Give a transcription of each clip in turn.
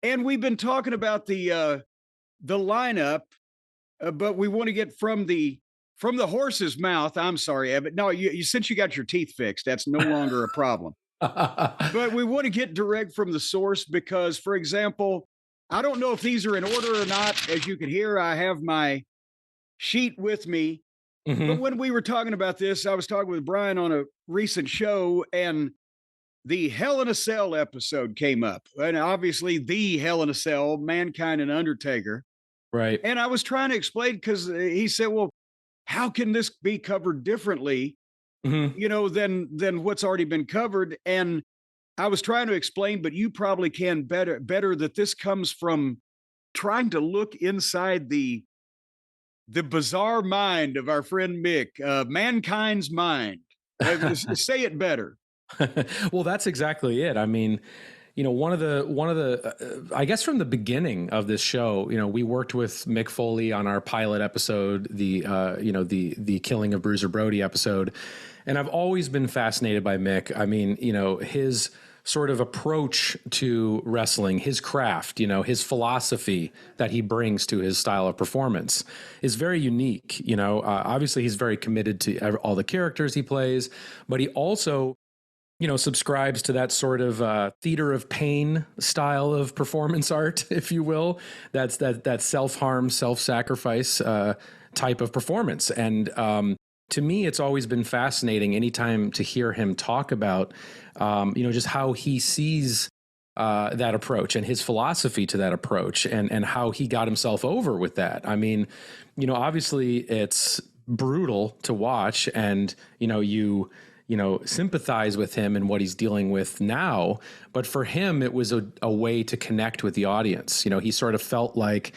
And we've been talking about the lineup, but we want to get from the horse's mouth. I'm sorry, Evan. No, since you got your teeth fixed, that's no longer a problem. But we want to get direct from the source because, for example, I don't know if these are in order or not. As you can hear, I have my sheet with me. But Mhm. when we were talking about this, I was talking with Brian on a recent show, and the Hell in a Cell episode came up. And obviously, the Hell in a Cell, Mankind and Undertaker. Right. And I was trying to explain because he said, well, how can this be covered differently, Mhm. than what's already been covered? And I was trying to explain, but you probably can better that this comes from trying to look inside the bizarre mind of our friend Mick, mankind's mind. Say it better. Well, that's exactly it. I mean, I guess from the beginning of this show, we worked with Mick Foley on our pilot episode, the Killing of Bruiser Brody episode, and I've always been fascinated by Mick. I mean, his sort of approach to wrestling, his craft, his philosophy that he brings to his style of performance is very unique. Obviously he's very committed to all the characters he plays, but he also subscribes to that sort of theater of pain style of performance art, if you will. That's that self harm, self sacrifice type of performance. And to me, it's always been fascinating anytime to hear him talk about, just how he sees that approach and his philosophy to that approach, and how he got himself over with that. I mean, obviously it's brutal to watch, and sympathize with him and what he's dealing with now. But for him, it was a way to connect with the audience. He sort of felt like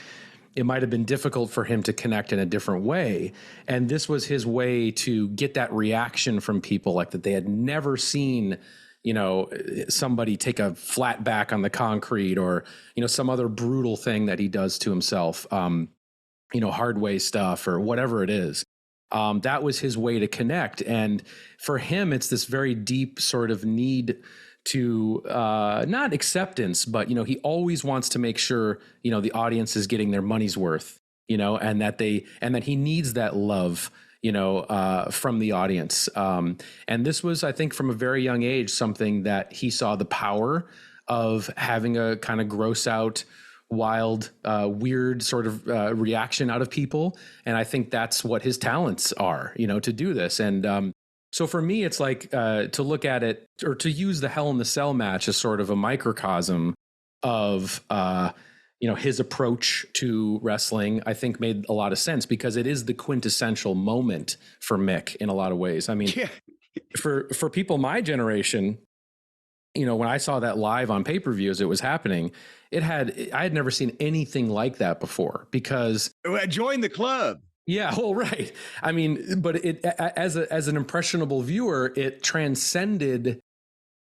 it might have been difficult for him to connect in a different way. And this was his way to get that reaction from people, like that they had never seen, somebody take a flat back on the concrete, or, some other brutal thing that he does to himself, hard way stuff or whatever it is. That was his way to connect. And for him, it's this very deep sort of need to not acceptance, but he always wants to make sure the audience is getting their money's worth, and that he needs that love, from the audience. And this was, I think, from a very young age, something that he saw the power of having a kind of gross out, wild, weird sort of reaction out of people. And I think that's what his talents are, to do this. And so for me, it's like to look at it, or to use the Hell in the Cell match as sort of a microcosm of, his approach to wrestling, I think made a lot of sense, because it is the quintessential moment for Mick in a lot of ways. I mean, Yeah. for people my generation, when I saw that live on pay-per-view as it was happening, I had never seen anything like that before, because Join the club. yeah, well, right. I mean, but as an impressionable viewer, it transcended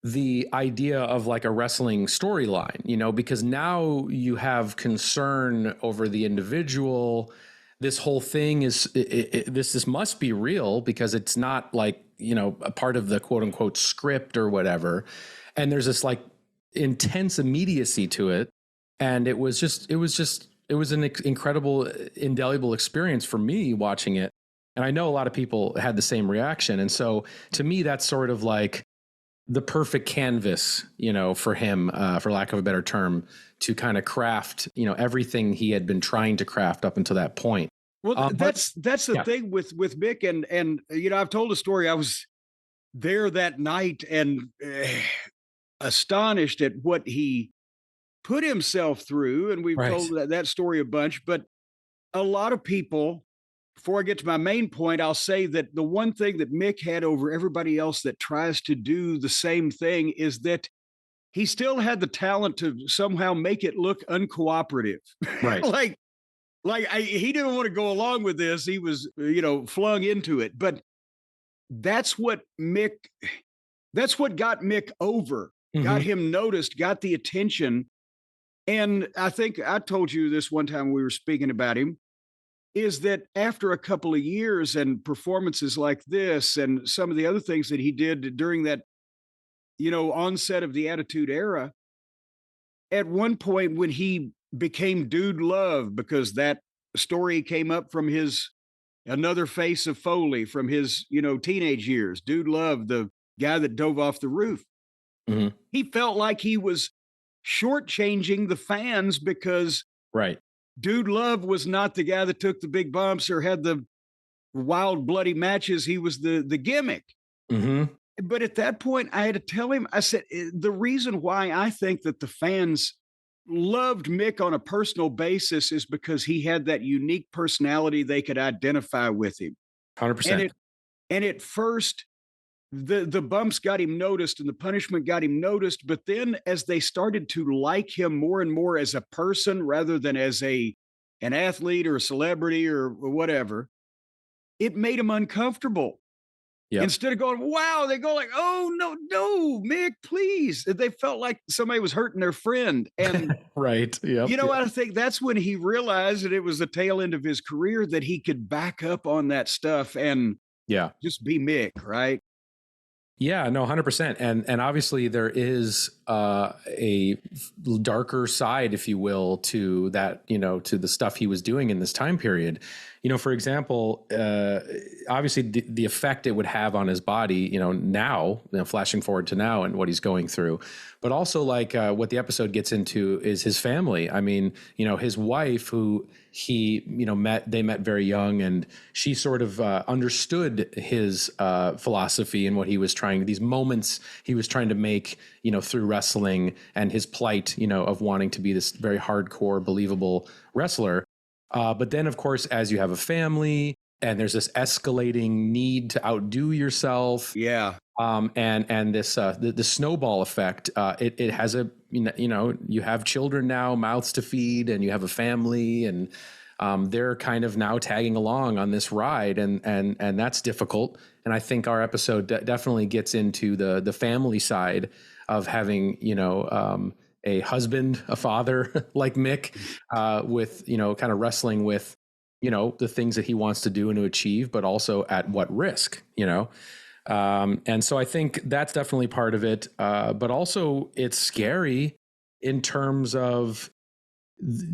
the idea of like a wrestling storyline, because now you have concern over the individual. This whole thing is this must be real, because it's not like, a part of the quote unquote script or whatever. And there's this like intense immediacy to it. And it was an incredible, indelible experience for me watching it. And I know a lot of people had the same reaction. And so to me, that's sort of like the perfect canvas, for him, for lack of a better term, to kind of craft, everything he had been trying to craft up until that point. Well, But that's the yeah, thing with Mick, and I've told a story. I was there that night and astonished at what he put himself through, and we've right. told that story a bunch. But a lot of people, before I get to my main point, I'll say that the one thing that Mick had over everybody else that tries to do the same thing is that he still had the talent to somehow make it look uncooperative. Right. like he didn't want to go along with this. He was, flung into it. But that's what Mick that's what got Mick over, got Hmm. him noticed, got the attention. And I think I told you this one time we were speaking about him, is that after a couple of years and performances like this and some of the other things that he did during that, onset of the Attitude Era, at one point when he became Dude Love, because that story came up from his another face of Foley from his, teenage years, Dude Love, the guy that dove off the roof. Mhm. He felt like he was shortchanging the fans because Right. Dude Love was not the guy that took the big bumps or had the wild, bloody matches. He was the gimmick. Mhm. But at that point, I had to tell him, I said, the reason why I think that the fans loved Mick on a personal basis is because he had that unique personality. They could identify with him. And 100%. at first, the bumps got him noticed and the punishment got him noticed. But then as they started to like him more and more as a person rather than as an athlete or a celebrity or whatever, it made him uncomfortable. Yep. Instead of going, wow, they go like, oh no, no, Mick, please. They felt like somebody was hurting their friend. And Right. Yep. I think that's when he realized that it was the tail end of his career that he could back up on that stuff and Yeah. just be Mick, right? Yeah, no, 100%. And obviously there is a darker side, if you will, to that, to the stuff he was doing in this time period. For example, obviously the effect it would have on his body, now, flashing forward to now and what he's going through, but also like what the episode gets into is his family. I mean, his wife, who he, they met very young, and she sort of understood his philosophy and what he was trying, these moments he was trying to make, through wrestling, and his plight, of wanting to be this very hardcore, believable wrestler. But then, of course, as you have a family and there's this escalating need to outdo yourself, Yeah. and this the snowball effect, it has a you have children now, mouths to feed, and you have a family, and they're kind of now tagging along on this ride, and that's difficult. And I think our episode definitely gets into the family side of having a husband, a father like Mick, with kind of wrestling with the things that he wants to do and to achieve, but also at what risk, and so I think that's definitely part of it. But also it's scary in terms of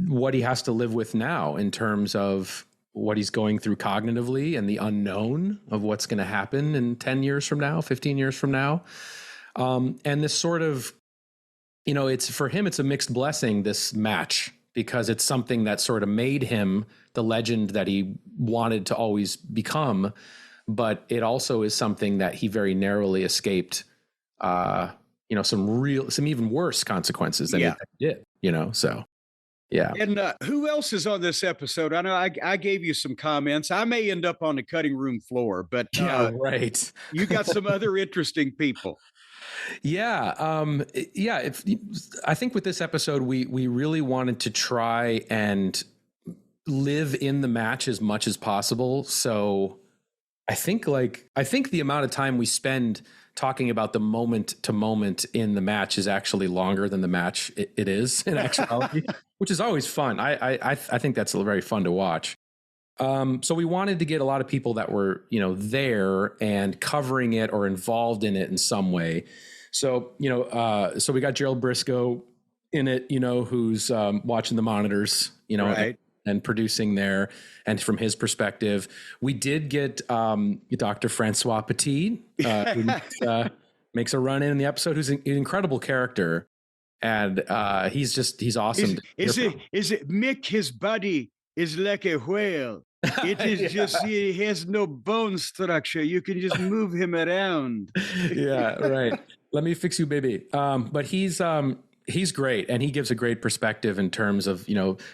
what he has to live with now, in terms of what he's going through cognitively and the unknown of what's going to happen in 10 years from now, 15 years from now. And this sort of, it's for him, it's a mixed blessing, this match, because it's something that sort of made him the legend that he wanted to always become. But it also is something that he very narrowly escaped, some even worse consequences than he did, so. Yeah. And who else is on this episode? I know I gave you some comments. I may end up on the cutting room floor, but Yeah, right. you got some other interesting people. Yeah. Yeah. I think with this episode, we really wanted to try and live in the match as much as possible. So I think the amount of time we spend talking about the moment to moment in the match is actually longer than the match it is in actuality, which is always fun. I think that's very fun to watch. So we wanted to get a lot of people that were, there and covering it or involved in it in some way. So, so we got Gerald Briscoe in it, who's watching the monitors, right, and producing there. And from his perspective, we did get Dr. Francois Petit, who makes a run in the episode, who's an incredible character. And he's awesome. Is it Mick, his body is like a whale. It is just, he has no bone structure. You can just move him around. Yeah, right. Let me fix you, baby. But he's great, and he gives a great perspective in terms of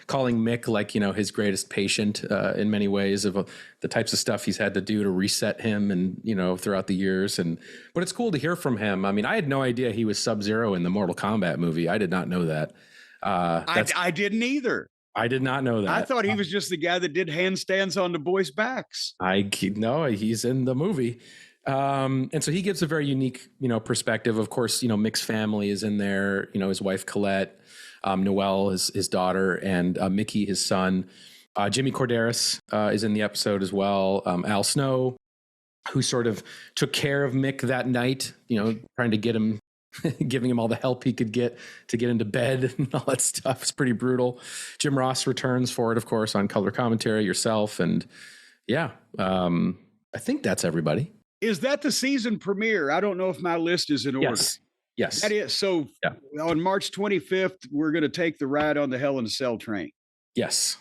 calling Mick like his greatest patient in many ways, of the types of stuff he's had to do to reset him, and throughout the years. But it's cool to hear from him. I mean, I had no idea he was Sub-Zero in the Mortal Kombat movie. I did not know that. I didn't either. I did not know that. I thought he was just the guy that did handstands on the boys' backs. No, he's in the movie. And so he gives a very unique, perspective. Of course, Mick's family is in there, his wife, Colette, Noelle, his daughter, and Mickey, his son. Jimmy Corderas is in the episode as well. Al Snow, who sort of took care of Mick that night, trying to get him giving him all the help he could get to get into bed and all that stuff. It's pretty brutal. Jim Ross returns for it, of course, on color commentary, yourself. And yeah, I think that's everybody. Is that the season premiere? I don't know if my list is in order. Yes. That is. So on March 25th, we're going to take the ride on the Hell in a Cell train. Yes.